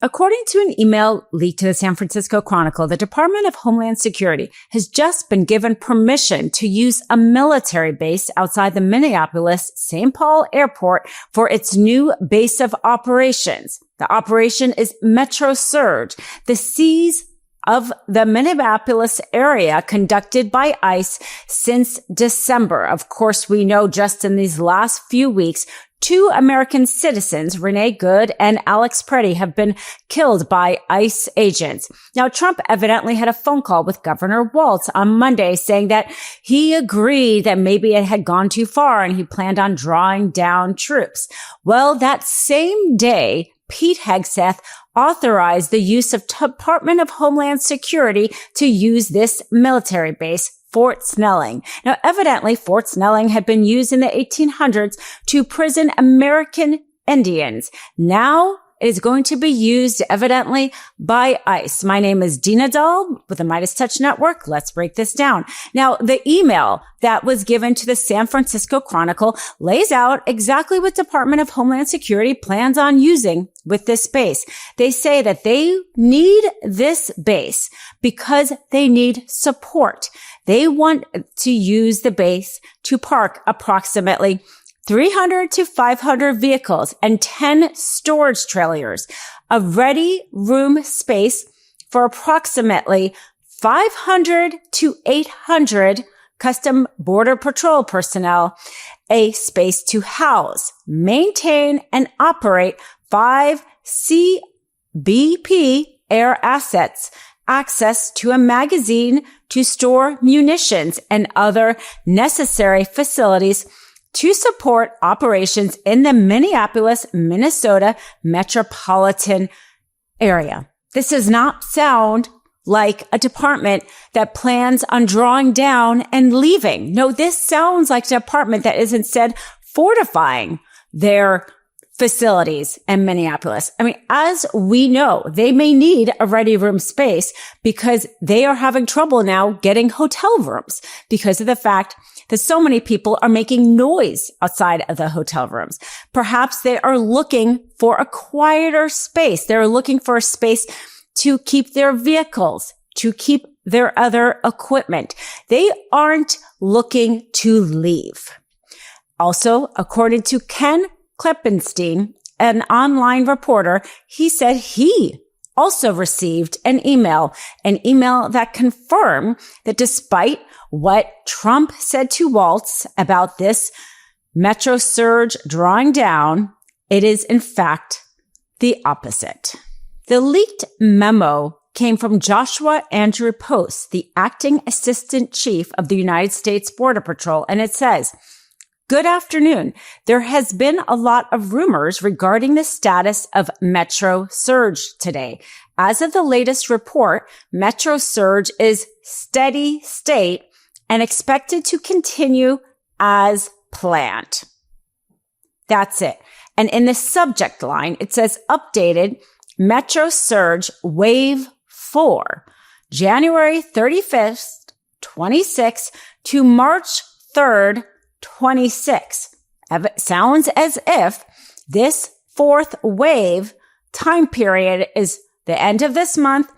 According to an email leaked to the San Francisco Chronicle, the Department of Homeland Security has just been given permission to use a military base outside the Minneapolis-St. Paul airport for its new base of operations. The operation is Metro Surge. The seize of the Minneapolis area conducted by ICE since December. Of course, we know just in these last few weeks, 2 American citizens, Renee Good and Alex Preddy, have been killed by ICE agents. Now, Trump evidently had a phone call with Governor Walz on Monday saying that he agreed that maybe it had gone too far and he planned on drawing down troops. Well, that same day, Pete Hegseth authorized the use of Department of Homeland Security to use this military base, Fort Snelling. Now, evidently, Fort Snelling had been used in the 1800s to prison American Indians. Now it is going to be used, evidently, by ICE. My name is Dina Dahl with the MeidasTouch Network. Let's break this down. Now, the email that was given to the San Francisco Chronicle lays out exactly what Department of Homeland Security plans on using with this base. They say that they need this base because they need support. They want to use the base to park approximately 300 to 500 vehicles and 10 storage trailers, a ready room space for approximately 500 to 800 custom border patrol personnel, a space to house, maintain, and operate 5 CBP air assets, access to a magazine to store munitions and other necessary facilities to support operations in the Minneapolis, Minnesota metropolitan area. This does not sound like a department that plans on drawing down and leaving. No, this sounds like a department that is instead fortifying their facilities in Minneapolis. I mean, as we know, they may need a ready room space because they are having trouble now getting hotel rooms because of the fact that so many people are making noise outside of the hotel rooms. Perhaps they are looking for a quieter space. They're looking for a space to keep their vehicles, to keep their other equipment. They aren't looking to leave. Also, according to Ken Kleppenstein, an online reporter, he said he also received an email that confirmed that despite what Trump said to Walz about this Metro Surge drawing down, it is in fact the opposite. The leaked memo came from Joshua Andrew Post, the acting assistant chief of the United States Border Patrol, and it says, "Good afternoon. There has been a lot of rumors regarding the status of Metro Surge today. As of the latest report, Metro Surge is steady state and expected to continue as planned." That's it. And in the subject line, it says updated Metro Surge Wave 4, January 35th, 26 to March 3rd, 26. Sounds as if this 4th wave time period is the end of this month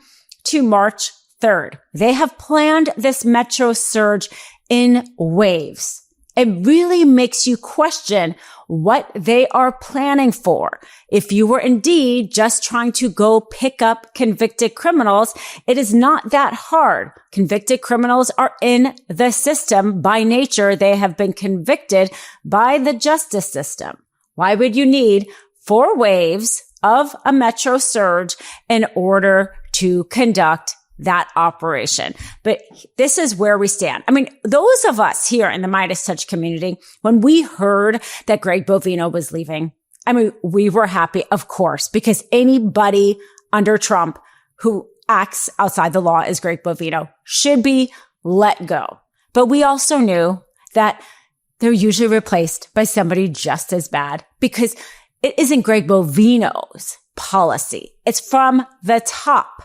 to March 3rd. They have planned this Metro Surge in waves. It really makes you question what they are planning for. If you were indeed just trying to go pick up convicted criminals, it is not that hard. Convicted criminals are in the system by nature. They have been convicted by the justice system. Why would you need 4 waves of a Metro Surge in order to conduct that operation? But this is where we stand. I mean, those of us here in the MeidasTouch community, when we heard that Greg Bovino was leaving, I mean, we were happy, of course, because anybody under Trump who acts outside the law as Greg Bovino should be let go. But we also knew that they're usually replaced by somebody just as bad because it isn't Greg Bovino's policy. It's from the top.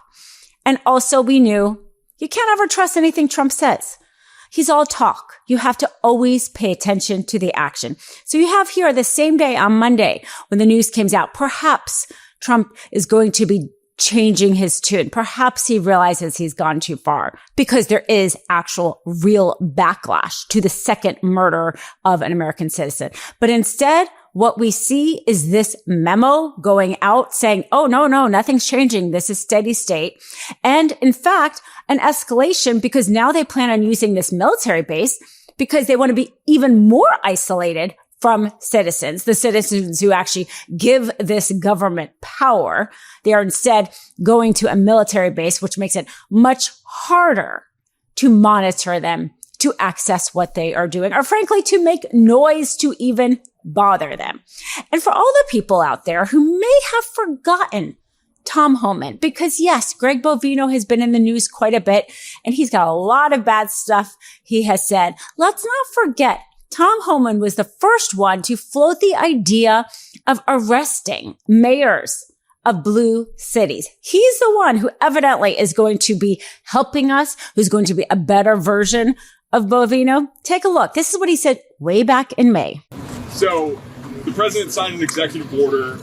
And also we knew you can't ever trust anything Trump says. He's all talk. You have to always pay attention to the action. So you have here the same day on Monday when the news came out, perhaps Trump is going to be changing his tune. Perhaps he realizes he's gone too far because there is actual real backlash to the second murder of an American citizen. But instead, what we see is this memo going out saying, oh, no, nothing's changing. This is steady state. And in fact, an escalation because now they plan on using this military base because they want to be even more isolated from citizens, the citizens who actually give this government power. They are instead going to a military base, which makes it much harder to monitor them, to access what they are doing, or frankly, to make noise to even bother them. And for all the people out there who may have forgotten Tom Homan, because yes, Greg Bovino has been in the news quite a bit, and he's got a lot of bad stuff he has said. Let's not forget Tom Homan was the first one to float the idea of arresting mayors of blue cities. He's the one who evidently is going to be helping us, who's going to be a better version of Bovino. Take a look. This is what he said way back in May. So the president signed an executive order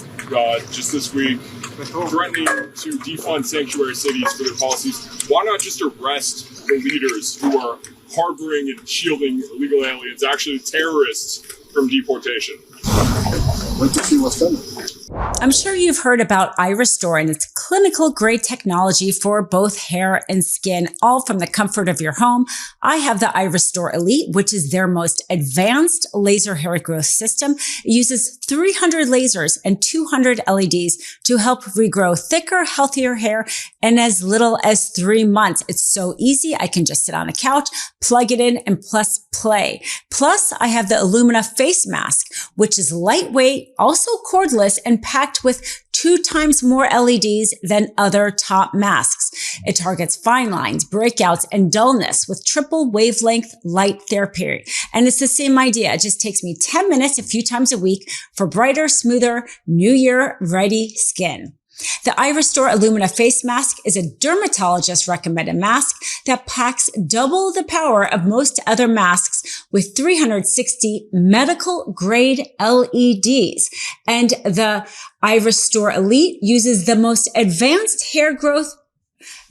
just this week threatening to defund sanctuary cities for their policies. Why not just arrest the leaders who are harboring and shielding illegal aliens, actually terrorists, from deportation? Wait to see what's coming. I'm sure you've heard about Restore and its clinical grade technology for both hair and skin, all from the comfort of your home. I have the Restore Elite, which is their most advanced laser hair growth system. It uses 300 lasers and 200 LEDs to help regrow thicker, healthier hair in as little as 3 months. It's so easy. I can just sit on the couch, plug it in, and play. Plus, I have the Illumina face mask, which is lightweight, also cordless, and packed with 2 times more LEDs than other top masks. It targets fine lines, breakouts, and dullness with triple wavelength light therapy. And it's the same idea. It just takes me 10 minutes a few times a week for brighter, smoother, New Year ready skin. The iRestore Illumina face mask is a dermatologist recommended mask that packs double the power of most other masks with 360 medical grade LEDs. And the iRestore Elite uses the most advanced hair growth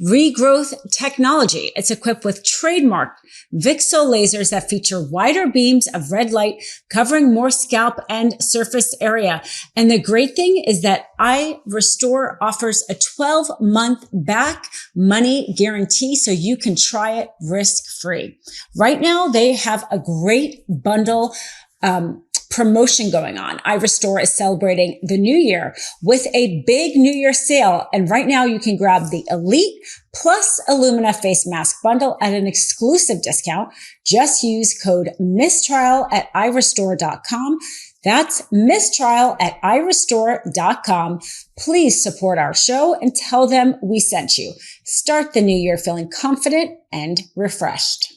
regrowth technology. It's equipped with trademarked VCSEL lasers that feature wider beams of red light covering more scalp and surface area. And the great thing is that iRestore offers a 12-month back money guarantee so you can try it risk-free. Right now, they have a great bundle promotion going on. iRestore is celebrating the new year with a big New Year sale. And right now you can grab the Elite plus Illumina face mask bundle at an exclusive discount. Just use code mistrial at iRestore.com. That's mistrial at iRestore.com. Please support our show and tell them we sent you. Start the new year feeling confident and refreshed.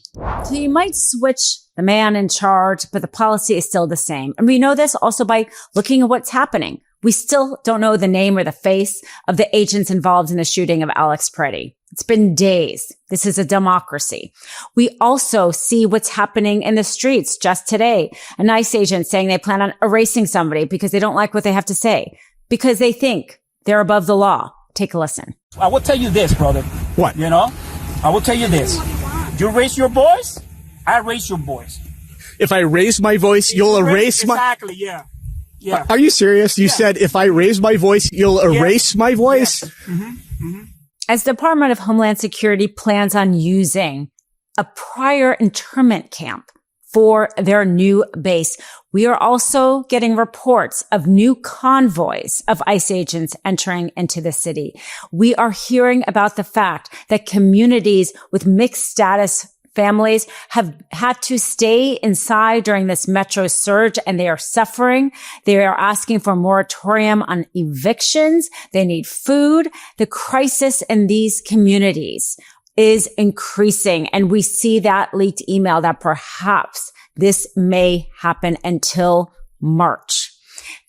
So you might switch the man in charge, but the policy is still the same. And we know this also by looking at what's happening. We still don't know the name or the face of the agents involved in the shooting of Alex Preddy. It's been days. This is a democracy. We also see what's happening in the streets just today. A ICE agent saying they plan on erasing somebody because they don't like what they have to say, because they think they're above the law. Take a listen. I will tell you this, brother. What? I will tell you this. You raise your voice, I raise your voice. If I raise my voice, you'll erase my... Exactly, yeah. Yeah. Are you serious? You said if I raise my voice, you'll erase my voice? Yes. Mm-hmm. Mm-hmm. As the Department of Homeland Security plans on using a prior internment camp for their new base, we are also getting reports of new convoys of ICE agents entering into the city. We are hearing about the fact that communities with mixed status families have had to stay inside during this metro surge, and they are suffering. They are asking for a moratorium on evictions. They need food. The crisis in these communities is increasing, and we see that leaked email that perhaps this may happen until March.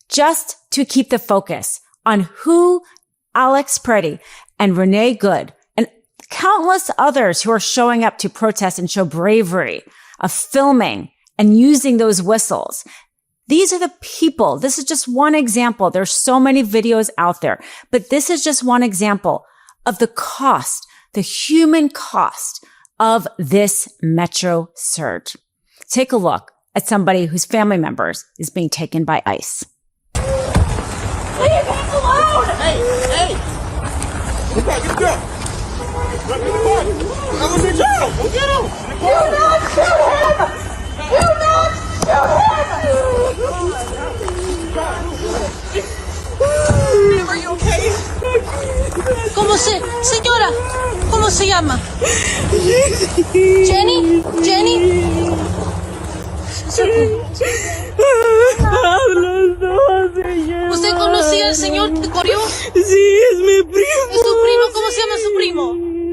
Just to keep the focus on who Alex Preddy and Renee Good and countless others who are showing up to protest and show bravery of filming and using those whistles. These are the people. This is just one example. There's so many videos out there, but this is just one example of the cost, the human cost of this metro surge. Take a look at somebody whose family members is being taken by ICE. Leave him alone! Hey! Get back, get the girl! Get the boy! I'm gonna get you! Go get him! Do not shoot him! Do not shoot him! Are you okay? Señora, ¿cómo se llama? Jenny? ¿Usted conocía al señor que corrió? Sí, es mi primo. ¿Es su primo? ¿Cómo se llama su primo?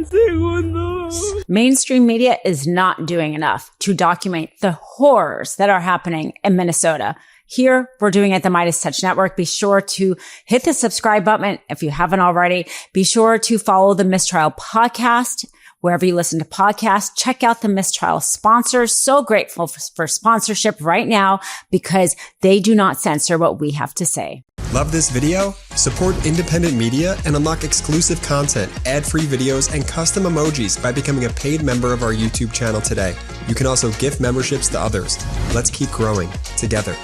Segundo. Mainstream media is not doing enough to document the horrors that are happening in Minnesota. Here, we're doing it at the MeidasTouch Network. Be sure to hit the subscribe button if you haven't already. Be sure to follow the Mistrial podcast wherever you listen to podcasts. Check out the Mistrial sponsors. So grateful for sponsorship right now because they do not censor what we have to say. Love this video? Support independent media and unlock exclusive content, ad-free videos, and custom emojis by becoming a paid member of our YouTube channel today. You can also gift memberships to others. Let's keep growing together.